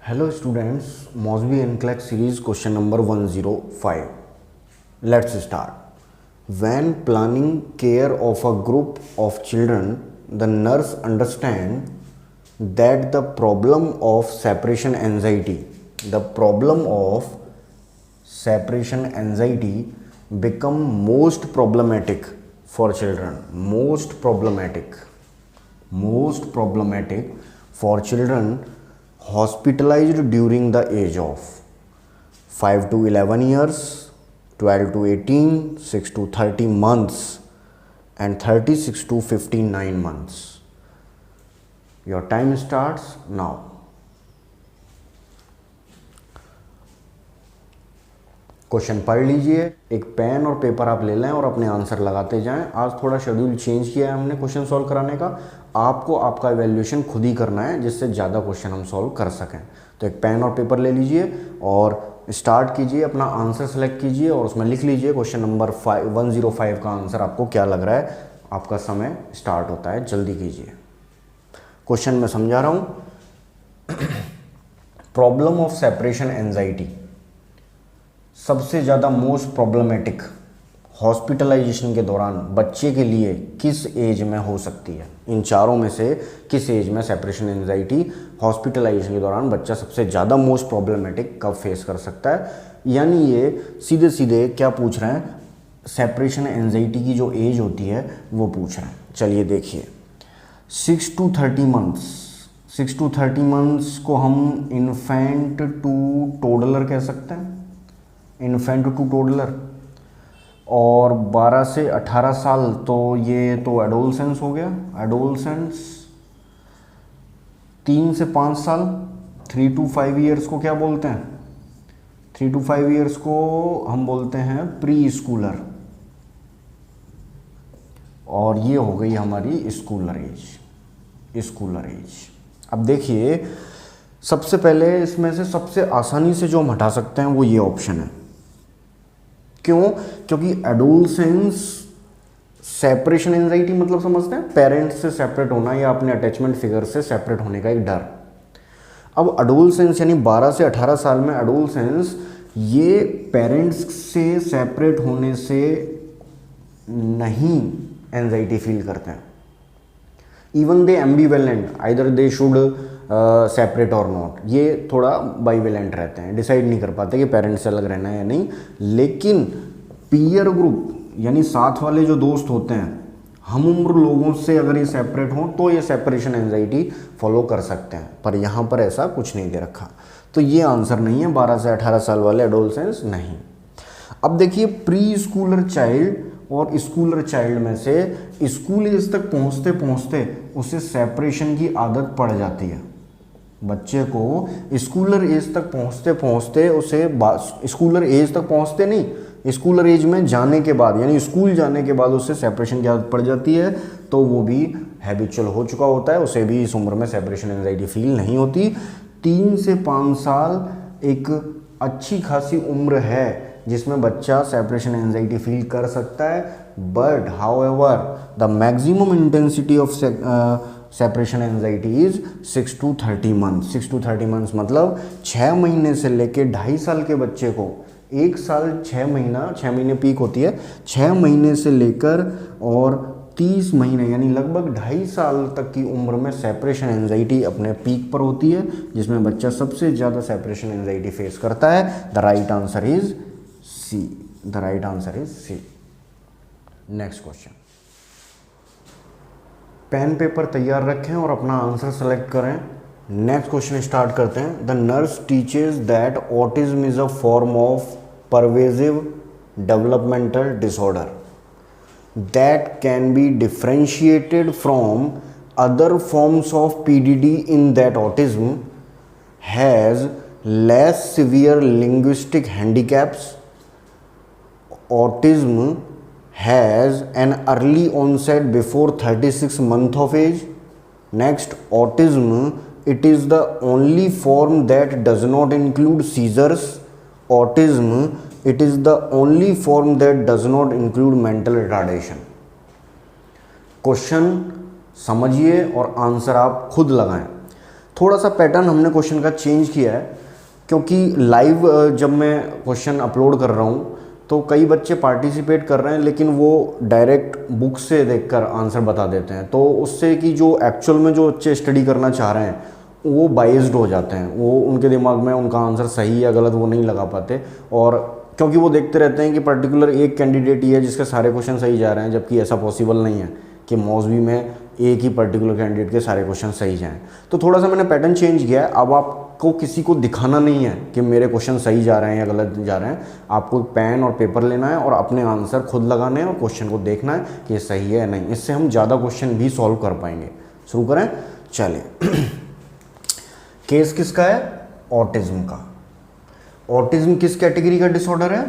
Hello students, Mosby NCLEX series question number 105. Let's start. When planning care of a group of children, the nurse understand that the problem of separation anxiety become most problematic for children. Most problematic for children hospitalized during the age of 5 to 11 years, 12 to 18, 6 to 30 months and 36 to 59 months. Your time starts now. Question पढ़ लीजिए, एक pen और paper आप ले लें और अपने answer लगाते जाएं। आज थोड़ा शेड्यूल चेंज किया है हमने क्वेश्चन सॉल्व कराने का। आपको आपका इवैल्यूएशन खुद ही करना है जिससे ज़्यादा क्वेश्चन हम सॉल्व कर सकें। तो एक पेन और पेपर ले लीजिए और स्टार्ट कीजिए, अपना आंसर सेलेक्ट कीजिए और उसमें लिख लीजिए क्वेश्चन नंबर 105 का आंसर आपको क्या लग रहा है। आपका समय स्टार्ट होता है, जल्दी कीजिए। क्वेश्चन मैं समझा रहा हूँ। प्रॉब्लम ऑफ सेपरेशन एंजाइटी सबसे ज़्यादा मोस्ट प्रॉब्लमेटिक हॉस्पिटलाइजेशन के दौरान बच्चे के लिए किस एज में हो सकती है? इन चारों में से किस एज में सेपरेशन एंजाइटी हॉस्पिटलाइजेशन के दौरान बच्चा सबसे ज़्यादा मोस्ट प्रॉब्लमेटिक कब फेस कर सकता है? यानी ये सीधे सीधे क्या पूछ रहे हैं, सेपरेशन एंजाइटी की जो एज होती है वो पूछ रहे हैं। चलिए देखिए, 6 to 30 मंथ्स, 6 to 30 मंथ्स को हम इन्फेंट टू टोडलर कह सकते हैं, इन्फेंट टू टोडलर। और 12 से 18 साल तो ये तो एडोलसेंस हो गया, एडोलसेंस। 3 से 5 साल, 3 to 5 ईयर्स को क्या बोलते हैं? 3 to 5 ईयर्स को हम बोलते हैं प्री स्कूलर। और ये हो गई हमारी स्कूलर एज। अब देखिए, सबसे पहले इसमें से सबसे आसानी से जो हम हटा सकते हैं वो ये ऑप्शन है। क्यों? क्योंकि एडोलसेंस सेपरेशन एंजाइटी मतलब समझते हैं पेरेंट्स से सेपरेट होना या अपने अटैचमेंट फिगर से सेपरेट होने का एक डर। अब एडोलसेंस यानी 12 से 18 साल में एडोलसेंस ये पेरेंट्स से सेपरेट होने से नहीं एंजाइटी फील करते हैं। Even they ambivalent, either they should separate और नॉट, ये थोड़ा बाइवेलेंट रहते हैं, डिसाइड नहीं कर पाते कि पेरेंट्स से अलग रहना है या नहीं। लेकिन पीयर ग्रुप यानी साथ वाले जो दोस्त होते हैं, हम उम्र लोगों से अगर ये सेपरेट हों तो ये सेपरेशन एंजाइटी फॉलो कर सकते हैं। पर यहाँ पर ऐसा कुछ नहीं दे रखा, तो ये आंसर नहीं है। 12 से 18 साल वाले एडोलसेंस नहीं। अब देखिए, प्री स्कूलर चाइल्ड और स्कूलर चाइल्ड में से स्कूल एज तक पहुँचते पहुँचते उसे सेपरेशन की आदत पड़ जाती है। बच्चे को स्कूलर एज तक पहुँचते पहुँचते उसे स्कूलर एज तक पहुँचते नहीं, स्कूलर एज में जाने के बाद यानी स्कूल जाने के बाद उसे सेपरेशन की आदत पड़ जाती है। तो वो भी हैबिचुअल हो चुका होता है, उसे भी इस उम्र में सेपरेशन एंजाइटी फील नहीं होती। 3 से 5 साल एक अच्छी खासी उम्र है जिसमें बच्चा सेपरेशन एंजाइटी फील कर सकता है। But however the maximum intensity of separation anxiety is 6 to 30 months. 6 to 30 months मतलब 6 महीने से लेके 2.5 साल के बच्चे को, 1 साल 6 महीने पीक होती है, 6 महीने से लेकर और 30 महीने यानी लगभग 2.5 साल तक की उम्र में सेपरेशन एंजाइटी अपने पीक पर होती है, जिसमें बच्चा सबसे ज़्यादा सेपरेशन एंजाइटी फेस करता है। The right answer is C. Next question, pen paper तैयार रखें और अपना आंसर सेलेक्ट करें। नेक्स्ट क्वेश्चन स्टार्ट करते हैं। The nurse teaches that autism is a form of pervasive developmental disorder that can be differentiated from other forms of PDD in that autism has less severe linguistic handicaps. Autism has an early onset before 36 months of age. Next, autism, it is the only form that does not include seizures. Autism, it is the only form that does not include mental retardation. Question समझिए और answer आप खुद लगाएं। थोड़ा सा pattern हमने question का change किया है, क्योंकि लाइव जब मैं क्वेश्चन अपलोड कर रहा हूँ तो कई बच्चे पार्टिसिपेट कर रहे हैं लेकिन वो डायरेक्ट बुक से देखकर आंसर बता देते हैं, तो उससे कि जो एक्चुअल में जो बच्चे स्टडी करना चाह रहे हैं वो बाइस्ड हो जाते हैं, वो उनके दिमाग में उनका आंसर सही या गलत वो नहीं लगा पाते, और क्योंकि वो देखते रहते हैं कि पर्टिकुलर एक कैंडिडेट ही है जिसके सारे क्वेश्चन सही जा रहे हैं, जबकि ऐसा पॉसिबल नहीं है कि मौजवी में एक ही पर्टिकुलर कैंडिडेट के सारे क्वेश्चन सही जाएं। तो थोड़ा सा मैंने पैटर्न चेंज किया है। अब आपको किसी को दिखाना नहीं है कि मेरे क्वेश्चन सही जा रहे हैं या गलत जा रहे हैं, आपको पेन और पेपर लेना है और अपने आंसर खुद लगाने हैं और क्वेश्चन को देखना है कि ये सही है या नहीं। इससे हम ज़्यादा क्वेश्चन भी सॉल्व कर पाएंगे। शुरू करें, चलिए। केस किसका है? ऑटिज्म का। ऑटिज्म किस कैटेगरी का डिसऑर्डर है?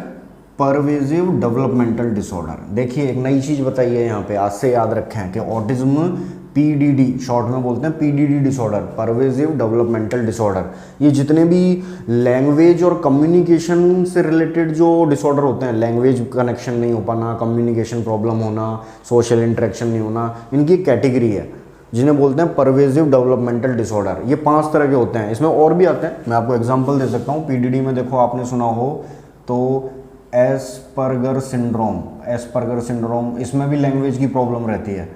Pervasive developmental disorder. देखिए एक नई चीज़ बताई है यहाँ पे, आज से याद रखें कि ऑटिज्म पीडीडी शॉर्ट में बोलते हैं, PDD disorder, pervasive developmental disorder. ये जितने भी लैंग्वेज और कम्युनिकेशन से रिलेटेड जो डिसऑर्डर होते हैं, लैंग्वेज कनेक्शन नहीं हो पाना, कम्युनिकेशन प्रॉब्लम होना, सोशल इंटरेक्शन नहीं होना, इनकी कैटेगरी है जिन्हें बोलते हैं परवेजिव डेवलपमेंटल डिसऑर्डर। ये 5 तरह के होते हैं, इसमें और भी आते हैं, मैं आपको एग्जांपल दे सकता हूँ। पीडीडी में देखो, आपने सुना हो तो एस्पर्गर सिंड्रोम, इसमें भी लैंग्वेज की प्रॉब्लम रहती है,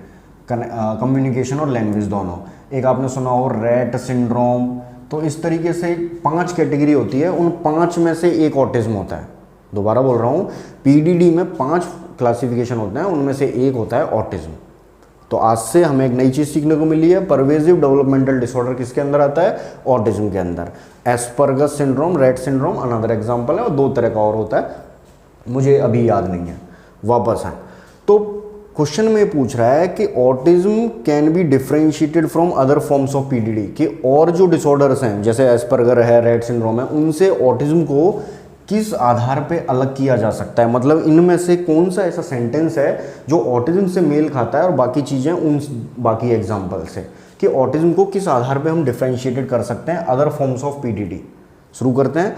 कम्युनिकेशन और लैंग्वेज दोनों। एक आपने सुना हो रैट सिंड्रोम। तो इस तरीके से 5 कैटेगरी होती है, उन 5 में से एक ऑटिज्म होता है। दोबारा बोल रहा हूँ, पीडीडी में 5 क्लासिफिकेशन होते हैं, उनमें से एक होता है ऑटिज्म। तो आज से हमें एक नई चीज़ सीखने को मिली है, परवेजिव डेवलपमेंटल डिसऑर्डर किसके अंदर आता है? ऑटिज्म के अंदर। Asparagus syndrome, Rett syndrome another example है, और 2 तरह का और होता है, मुझे अभी याद नहीं है। वापस आए तो क्वेश्चन में पूछ रहा है कि autism can be differentiated from other forms of PDD, कि और जो डिसऑर्डर्स हैं जैसे एस्पर्गर है, रेट सिंड्रोम है, उनसे ऑटिज्म को किस आधार पे अलग किया जा सकता है। मतलब इनमें से कौन सा ऐसा सेंटेंस है जो ऑटिज्म से मेल खाता है और बाकी चीज़ें उन बाकी एग्जाम्पल से, कि ऑटिज्म को किस आधार पे हम डिफरेंशिएटेड कर सकते हैं अदर फॉर्म्स ऑफ पीडीडी। शुरू करते हैं।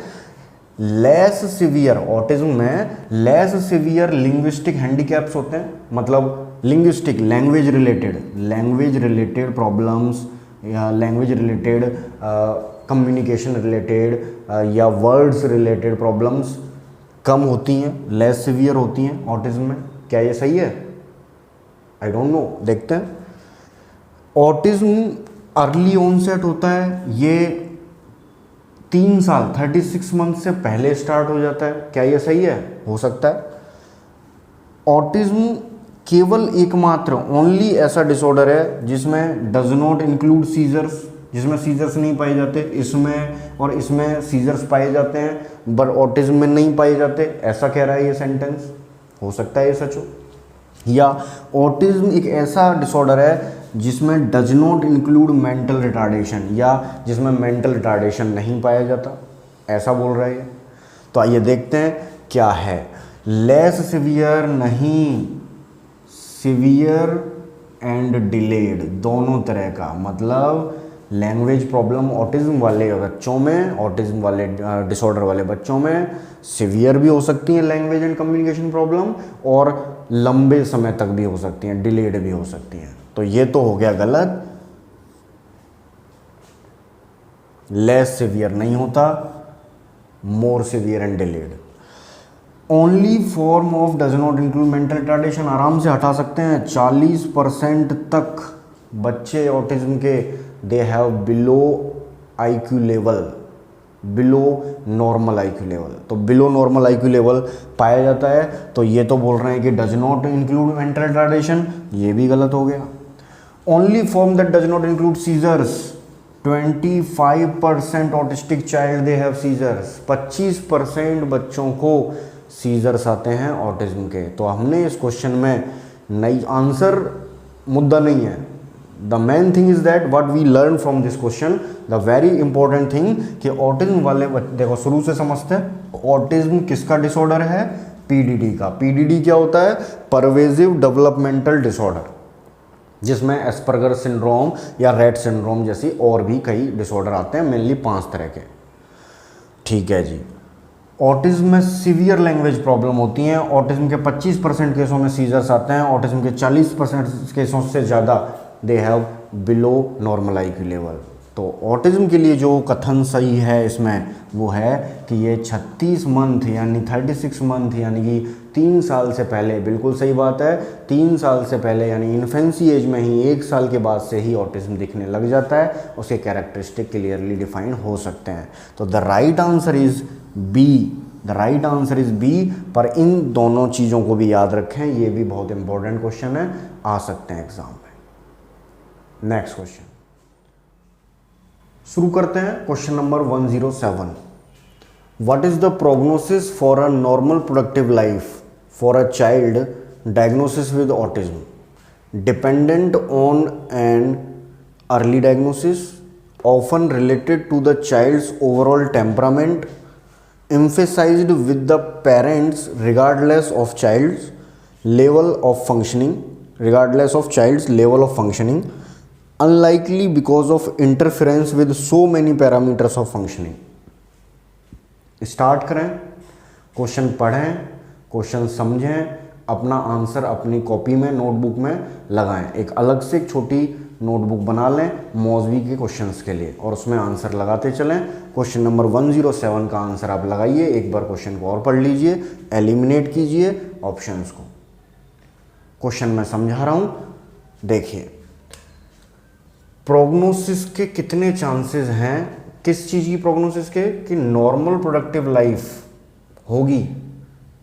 लेस सिवियर, ऑटिज्म में लेस सिवियर लिंग्विस्टिक हैंडीकैप्स होते हैं, मतलब लिंग्विस्टिक लैंग्वेज रिलेटेड प्रॉब्लम्स या लैंग्वेज रिलेटेड कम्युनिकेशन रिलेटेड या वर्ड्स रिलेटेड प्रॉब्लम्स कम होती हैं, लेस सिवियर होती हैं ऑटिज्म में। क्या ये सही है? आई डोंट नो, देखते हैं। ऑटिज्म अर्ली ऑनसेट होता है, ये 3 साल 36 मंथ से पहले स्टार्ट हो जाता है। क्या ये सही है? हो सकता है। ऑटिज्म केवल एकमात्र ओनली ऐसा डिसऑर्डर है जिसमें डज नॉट इंक्लूड सीजर्स, जिसमें सीजर्स नहीं पाए जाते। इसमें और इसमें सीजर्स पाए जाते हैं बट ऑटिज्म में नहीं पाए जाते, ऐसा कह रहा है ये सेंटेंस। हो सकता है ये सच हो। या ऑटिज्म एक ऐसा डिसऑर्डर है जिसमें does not include mental retardation, या जिसमें मेंटल रिटार्डेशन नहीं पाया जाता, ऐसा बोल रहा है ये। तो आइए देखते हैं क्या है। लेस सिवियर नहीं, सिवियर एंड डिलेड, दोनों तरह का, मतलब लैंग्वेज प्रॉब्लम ऑटिज्म वाले बच्चों में, ऑटिज्म वाले डिसऑर्डर वाले बच्चों में सिवियर भी हो सकती हैं लैंग्वेज एंड कम्युनिकेशन प्रॉब्लम, और लंबे समय तक भी हो सकती हैं, डिलेड भी हो सकती हैं। तो ये तो हो गया गलत, लेस सिवियर नहीं होता, more severe and delayed. Only form of does not include mental retardation आराम से हटा सकते हैं। 40% तक बच्चे ऑटिज्म के they have below IQ level, below normal IQ level. तो बिलो नॉर्मल IQ लेवल पाया जाता है, तो ये तो बोल रहे हैं कि does not include mental retardation, ये भी गलत हो गया। Only form that does not include seizures, 25% autistic child they have seizures, 25% बच्चों को सीजर्स आते हैं ऑटिज्म के। तो हमने इस क्वेश्चन में नई आंसर मुद्दा नहीं है। The main thing is that what we learn from this question, the very important thing कि ऑटिज्म वाले देखो शुरू से समझते हैं, ऑटिज्म किसका डिसऑर्डर है? पीडीडी का। पीडीडी क्या होता है? परवेजिव डेवलपमेंटल डिसऑर्डर, जिसमें एस्पर्गर सिंड्रोम या रेट सिंड्रोम जैसी और भी कई डिसऑर्डर आते हैं, मेनली 5 तरह के। ठीक है जी। ऑटिज्म में सीवियर लैंग्वेज प्रॉब्लम होती हैं। ऑटिज्म के 25% केसों में सीजर्स आते हैं। ऑटिज्म के 40% केसों से ज़्यादा they have below normal IQ level. तो ऑटिज्म के लिए जो कथन सही है इसमें वो है कि ये 36 मंथ यानी 36 मंथ यानी कि 3 साल से पहले, बिल्कुल सही बात है, 3 साल से पहले यानी इन्फेंसी एज में ही 1 साल के बाद से ही ऑटिज्म दिखने लग जाता है, उसके कैरेक्टरिस्टिक क्लियरली डिफाइन हो सकते हैं। तो the right answer is B, the right answer is B. पर इन दोनों चीज़ों को भी याद रखें, ये भी बहुत इंपॉर्टेंट क्वेश्चन है, आ सकते हैं एग्जाम में। नेक्स्ट क्वेश्चन शुरू करते हैं। Question number 107, what is the prognosis for a normal productive life for a child diagnosis with autism, dependent on an early diagnosis, often related to the child's overall temperament, emphasized with the parents regardless of child's level of functioning, unlikely because of interference with so many parameters of functioning। Start करें, question पढ़ें, question समझें, अपना answer अपनी copy में notebook में लगाएं। एक अलग से एक छोटी नोटबुक बना लें मौजवी के क्वेश्चंस के लिए और उसमें आंसर लगाते चलें। क्वेश्चन नंबर 107 का आंसर आप लगाइए, एक बार क्वेश्चन को और पढ़ लीजिए, एलिमिनेट कीजिए ऑप्शंस को। क्वेश्चन मैं समझा रहा हूं, देखिए प्रोग्नोसिस के कितने चांसेस हैं, किस चीज़ की प्रोग्नोसिस के, कि नॉर्मल प्रोडक्टिव लाइफ होगी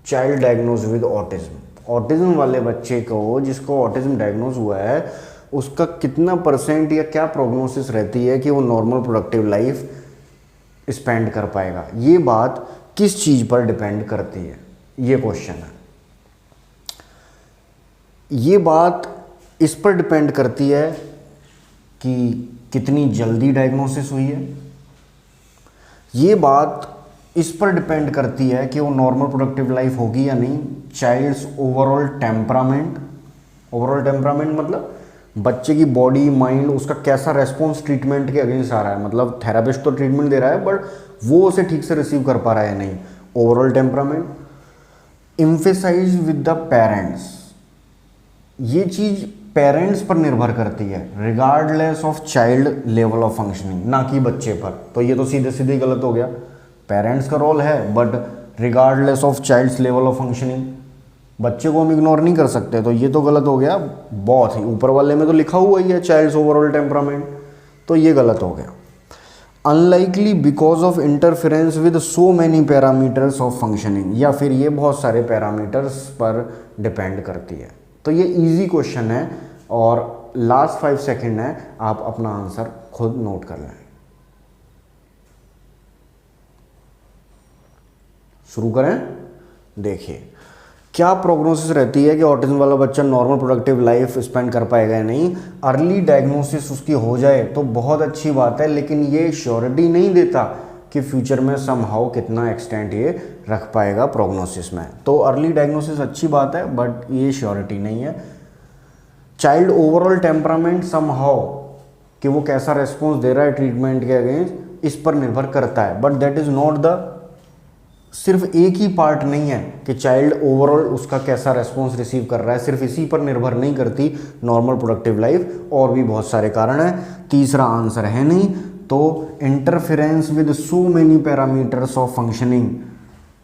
child diagnose with autism. Autism वाले बच्चे को, जिसको ऑटिज्म डायग्नोज हुआ है, उसका कितना परसेंट या क्या प्रोग्नोसिस रहती है कि वो नॉर्मल प्रोडक्टिव लाइफ स्पेंड कर पाएगा। ये बात किस चीज़ पर डिपेंड करती है, ये क्वेश्चन है। ये बात इस पर डिपेंड करती है कि कितनी जल्दी डायग्नोसिस हुई है। ये बात इस पर डिपेंड करती है कि वो नॉर्मल प्रोडक्टिव लाइफ होगी या नहीं। Child's overall temperament, overall temperament मतलब बच्चे की बॉडी माइंड, उसका कैसा रेस्पॉन्स ट्रीटमेंट के अगेंस्ट आ रहा है, मतलब थेरापिस्ट तो ट्रीटमेंट दे रहा है बट वो उसे ठीक से रिसीव कर पा रहा है नहीं, overall temperament. Emphasize with the parents, ये चीज़ पेरेंट्स पर निर्भर करती है, regardless of child level of functioning, ना कि बच्चे पर। तो ये तो सीधे सीधे गलत हो गया, पेरेंट्स का रोल है but regardless of child's level of functioning, बच्चे को हम इग्नोर नहीं कर सकते, तो ये तो गलत हो गया। बहुत ही ऊपर वाले में तो लिखा हुआ ही है चाइल्ड्स ओवरऑल टेम्परामेंट, तो ये गलत हो गया। Unlikely because of interference with so many parameters of functioning, या फिर ये बहुत सारे पैरामीटर्स पर डिपेंड करती है। तो ये इजी क्वेश्चन है और लास्ट 5 सेकेंड है, आप अपना आंसर खुद नोट कर लें। शुरू करें, देखिए क्या प्रोग्नोसिस रहती है कि ऑटिज्म वाला बच्चा नॉर्मल प्रोडक्टिव लाइफ स्पेंड कर पाएगा या नहीं। अर्ली डायग्नोसिस उसकी हो जाए तो बहुत अच्छी बात है, लेकिन ये श्योरिटी नहीं देता कि फ्यूचर में समहाउ कितना एक्सटेंट ये रख पाएगा प्रोग्नोसिस में। तो अर्ली डायग्नोसिस अच्छी बात है बट ये श्योरिटी नहीं है। चाइल्ड ओवरऑल टेम्परामेंट समहाउ, कि वो कैसा रेस्पॉन्स दे रहा है ट्रीटमेंट के अगेंस्ट, इस पर निर्भर करता है, but that is not the, सिर्फ एक ही पार्ट नहीं है कि चाइल्ड ओवरऑल उसका कैसा रेस्पॉन्स रिसीव कर रहा है, सिर्फ इसी पर निर्भर नहीं करती नॉर्मल प्रोडक्टिव लाइफ, और भी बहुत सारे कारण हैं। तीसरा आंसर है नहीं, तो interference with so many parameters of functioning,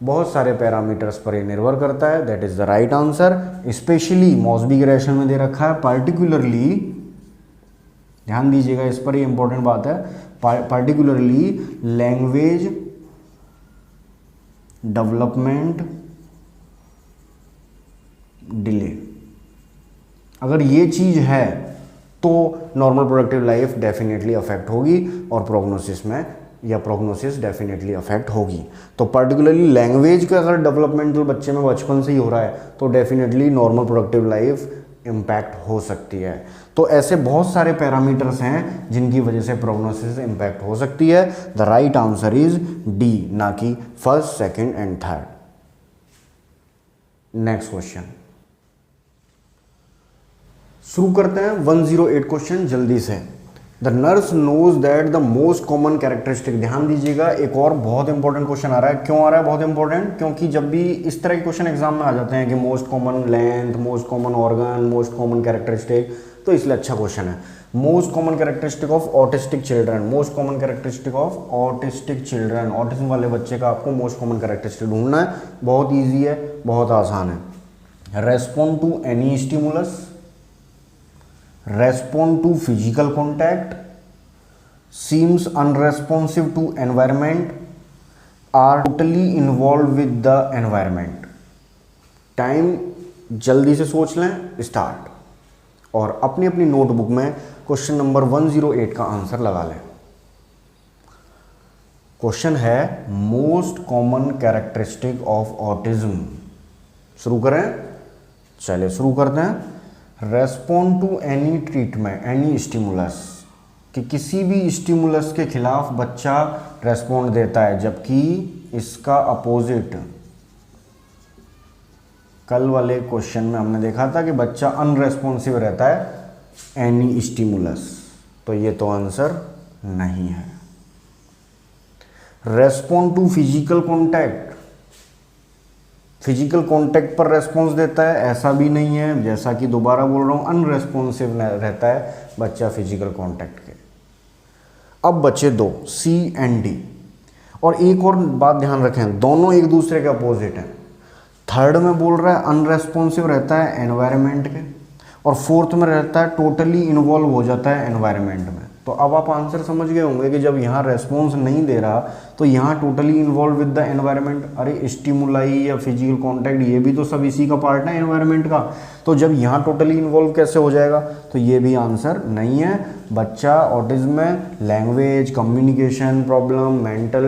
बहुत सारे पैरामीटर्स पर ये निर्भर करता है, that is the right answer. Specially मॉसबी के रेशन में दे रखा है, पार्टिकुलरली ध्यान दीजिएगा इस पर, ये इंपॉर्टेंट बात है, पार्टिकुलरली लैंग्वेज डेवलपमेंट डिले, अगर ये चीज़ है तो normal productive life definitely affect होगी और प्रोग्नोसिस में, या प्रोग्नोसिस डेफिनेटली अफेक्ट होगी। तो पर्टिकुलरली लैंग्वेज का अगर डेवलपमेंटल बच्चे में बचपन से ही हो रहा है तो definitely normal productive life impact हो सकती है। तो ऐसे बहुत सारे पैरामीटर्स हैं जिनकी वजह से प्रोग्नोसिस इम्पैक्ट हो सकती है। The right answer is D, ना कि first, second and third. Next question शुरू करते हैं। 108 क्वेश्चन जल्दी से। The nurse knows that the most common characteristic, ध्यान दीजिएगा एक और बहुत इंपॉर्टेंट क्वेश्चन आ रहा है। क्यों आ रहा है बहुत इंपॉर्टेंट? क्योंकि जब भी इस तरह के क्वेश्चन एग्जाम में आ जाते हैं कि most common length, most common organ, most common characteristic, तो इसलिए अच्छा क्वेश्चन है। Most common characteristic of autistic children, most common characteristic of autistic children, autism वाले बच्चे का आपको मोस्ट कॉमन कैरेक्टरिस्टिक ढूंढना है। बहुत ईजी है, बहुत आसान है। Respond to any stimulus, respond to physical contact, seems unresponsive to environment, are totally involved with the environment। Time जल्दी से सोच लें, स्टार्ट, और अपनी अपनी नोटबुक में क्वेश्चन नंबर 108 का आंसर लगा लें। क्वेश्चन है most common characteristic of autism. शुरू करें, चलिए शुरू करते हैं। Respond to any treatment, any stimulus, कि किसी भी स्टिमुलस के खिलाफ बच्चा रेस्पॉन्ड देता है, जबकि इसका अपोजिट कल वाले क्वेश्चन में हमने देखा था कि बच्चा अनरेस्पॉन्सिव रहता है एनी स्टिमुलस, तो ये तो आंसर नहीं है। Respond to physical contact, physical contact पर रेस्पॉन्स देता है, ऐसा भी नहीं है। जैसा कि दोबारा बोल रहा हूं, अनरेस्पॉन्सिव रहता है बच्चा फिजिकल कांटेक्ट के। अब बचे दो, सी एंड डी। और एक और बात ध्यान रखें, दोनों एक दूसरे के अपोजिट हैं। थर्ड में बोल रहा है अनरेस्पॉन्सिव रहता है एनवायरनमेंट के, और फोर्थ में रहता है टोटली इन्वॉल्व हो जाता है एनवायरनमेंट में। तो अब आप आंसर समझ गए होंगे कि जब यहाँ रेस्पॉन्स नहीं दे रहा तो यहाँ totally involve with the environment. अरे स्टिमुलाई या फिजिकल कांटेक्ट, ये भी तो सब इसी का पार्ट है एनवायरनमेंट का। तो जब यहाँ टोटली इन्वॉल्व कैसे हो जाएगा? तो ये भी आंसर नहीं है। बच्चा ऑटिज्म में language, communication problem, mental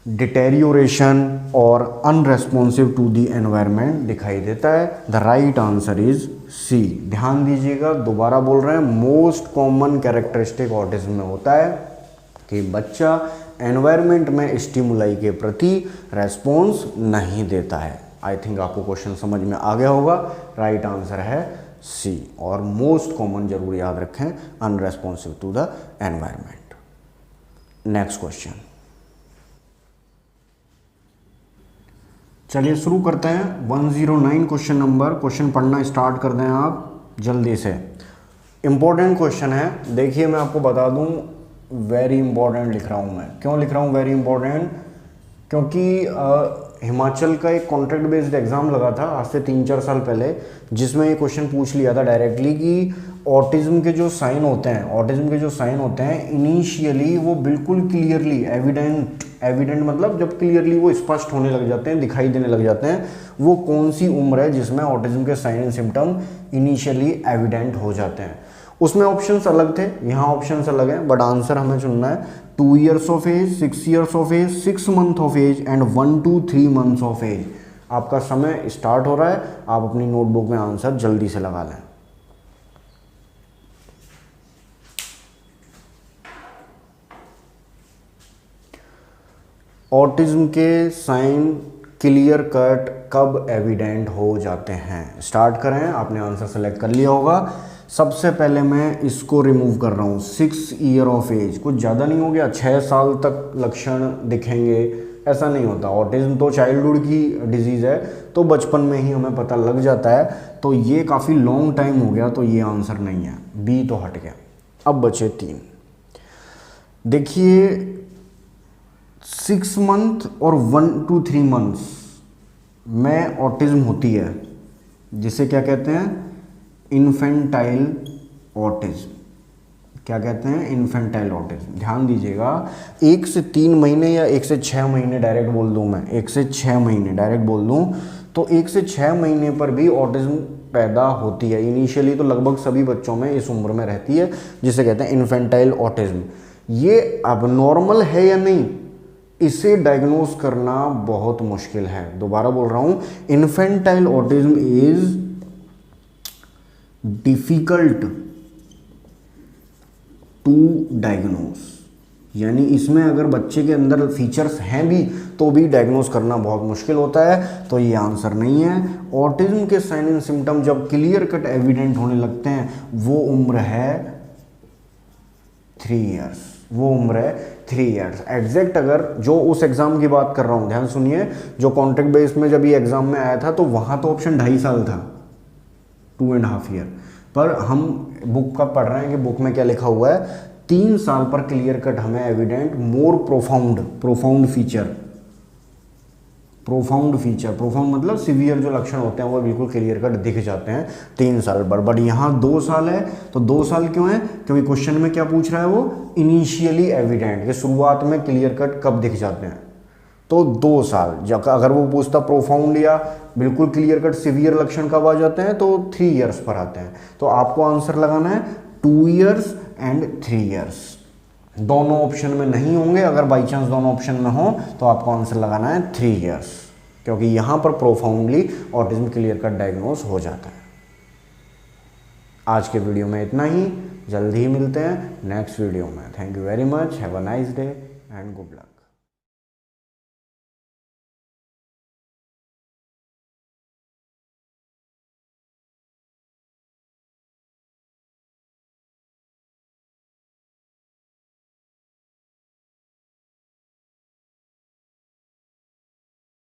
deterioration और अनरेस्पॉन्सिव टू द एनवायरनमेंट दिखाई देता है। The right answer is C. ध्यान दीजिएगा, दोबारा बोल रहे हैं, मोस्ट कॉमन कैरेक्टरिस्टिक ऑटिज्म में होता है कि बच्चा एनवायरनमेंट में स्टिमुलाई के प्रति रेस्पॉन्स नहीं देता है। आई थिंक आपको क्वेश्चन समझ में आ गया होगा। राइट आंसर है सी, और मोस्ट कॉमन जरूर याद रखें, unresponsive to the environment. Next question, चलिए शुरू करते हैं। 109 क्वेश्चन नंबर, क्वेश्चन पढ़ना स्टार्ट कर दें आप जल्दी से। इंपॉर्टेंट क्वेश्चन है, देखिए मैं आपको बता दूं, वेरी इंपॉर्टेंट लिख रहा हूं मैं। क्यों लिख रहा हूं वेरी इंपॉर्टेंट? क्योंकि हिमाचल का एक कॉन्ट्रैक्ट बेस्ड एग्जाम लगा था आज से 3-4 साल पहले, जिसमें ये क्वेश्चन पूछ लिया था डायरेक्टली कि ऑटिज्म के जो साइन होते हैं, ऑटिज्म के जो साइन होते हैं इनिशियली वो बिल्कुल क्लियरली एविडेंट मतलब जब क्लियरली वो स्पष्ट होने लग जाते हैं, दिखाई देने लग जाते हैं, वो कौन सी उम्र है जिसमें ऑटिज्म के sign and symptom initially evident हो जाते हैं। उसमें ऑप्शंस अलग थे, यहाँ ऑप्शंस अलग हैं, बट आंसर हमें चुनना है 2 years of age, 6 years of age, 6 months of age and 1 to 3 months of age. आपका समय स्टार्ट हो रहा है, आप अपनी नोटबुक में आंसर जल्दी से लगा लें। ऑटिज्म के साइन क्लियर कट कब एविडेंट हो जाते हैं? स्टार्ट करें, आपने आंसर सेलेक्ट कर लिया होगा। सबसे पहले मैं इसको रिमूव कर रहा हूँ, 6 year ऑफ एज, कुछ ज़्यादा नहीं हो गया? 6 साल तक लक्षण दिखेंगे, ऐसा नहीं होता। ऑटिज्म तो चाइल्डहुड की डिजीज़ है, तो बचपन में ही हमें पता लग जाता है, तो ये काफ़ी लॉन्ग टाइम हो गया, तो ये आंसर नहीं है, बी तो हट गया। अब बचे 3। देखिए 6 month और 1 to 3 months में ऑटिज्म होती है, जिसे क्या कहते हैं? Infantile autism. क्या कहते हैं? Infantile autism. ध्यान दीजिएगा, 1 से 3 महीने या 1 से 6 महीने डायरेक्ट बोल दूं मैं, 1 से 6 महीने डायरेक्ट बोल दूं, तो 1 से 6 महीने पर भी ऑटिज्म पैदा होती है। इनिशियली तो लगभग सभी बच्चों में इस उम्र में रहती है, जिसे कहते हैं इन्फेंटाइल ऑटिज्म। ये अब नॉर्मल है या नहीं, इसे डायग्नोज करना बहुत मुश्किल है। दोबारा बोल रहा हूं, infantile autism is difficult to diagnose, यानी इसमें अगर बच्चे के अंदर फीचर्स हैं भी तो भी डायग्नोज करना बहुत मुश्किल होता है, तो ये आंसर नहीं है। ऑटिज्म के साइन एंड सिम्टम जब क्लियर कट एविडेंट होने लगते हैं वो उम्र है 3 ईयर्स, वो उम्र है 3 ईयर्स एग्जैक्ट। अगर जो उस एग्जाम की बात कर रहा हूँ, ध्यान सुनिए, जो कॉन्ट्रैक्ट बेस में जब ये एग्जाम में आया था तो वहाँ तो ऑप्शन 2.5 साल था, 2.5 ईयर, पर हम बुक का पढ़ रहे हैं कि बुक में क्या लिखा हुआ है, 3 साल पर क्लियर कट हमें एविडेंट मोर प्रोफाउंड फीचर प्रोफाउंड मतलब सीवियर जो लक्षण होते हैं वो बिल्कुल क्लियर कट दिख जाते हैं 3 साल पर। बट यहाँ 2 साल है, तो 2 साल क्यों है, क्योंकि क्वेश्चन में क्या पूछ रहा है वो, इनिशियली एविडेंट, कि शुरुआत में क्लियर कट कब दिख जाते हैं, तो 2 साल। जब अगर वो पूछता प्रोफाउंड या बिल्कुल क्लियर कट सीवियर लक्षण कब आ जाते हैं, तो 3 ईयर्स पर आते हैं। तो आपको आंसर लगाना है 2 ईयर्स एंड 3 ईयर्स। दोनों ऑप्शन में नहीं होंगे, अगर बाई चांस दोनों ऑप्शन में हो तो आपको आंसर लगाना है 3 ईयर्स, क्योंकि यहां पर profoundly autism clear cut diagnose हो जाता है। आज के वीडियो में इतना ही, जल्दी ही मिलते हैं नेक्स्ट वीडियो में। Thank you very much, have a nice day and good luck.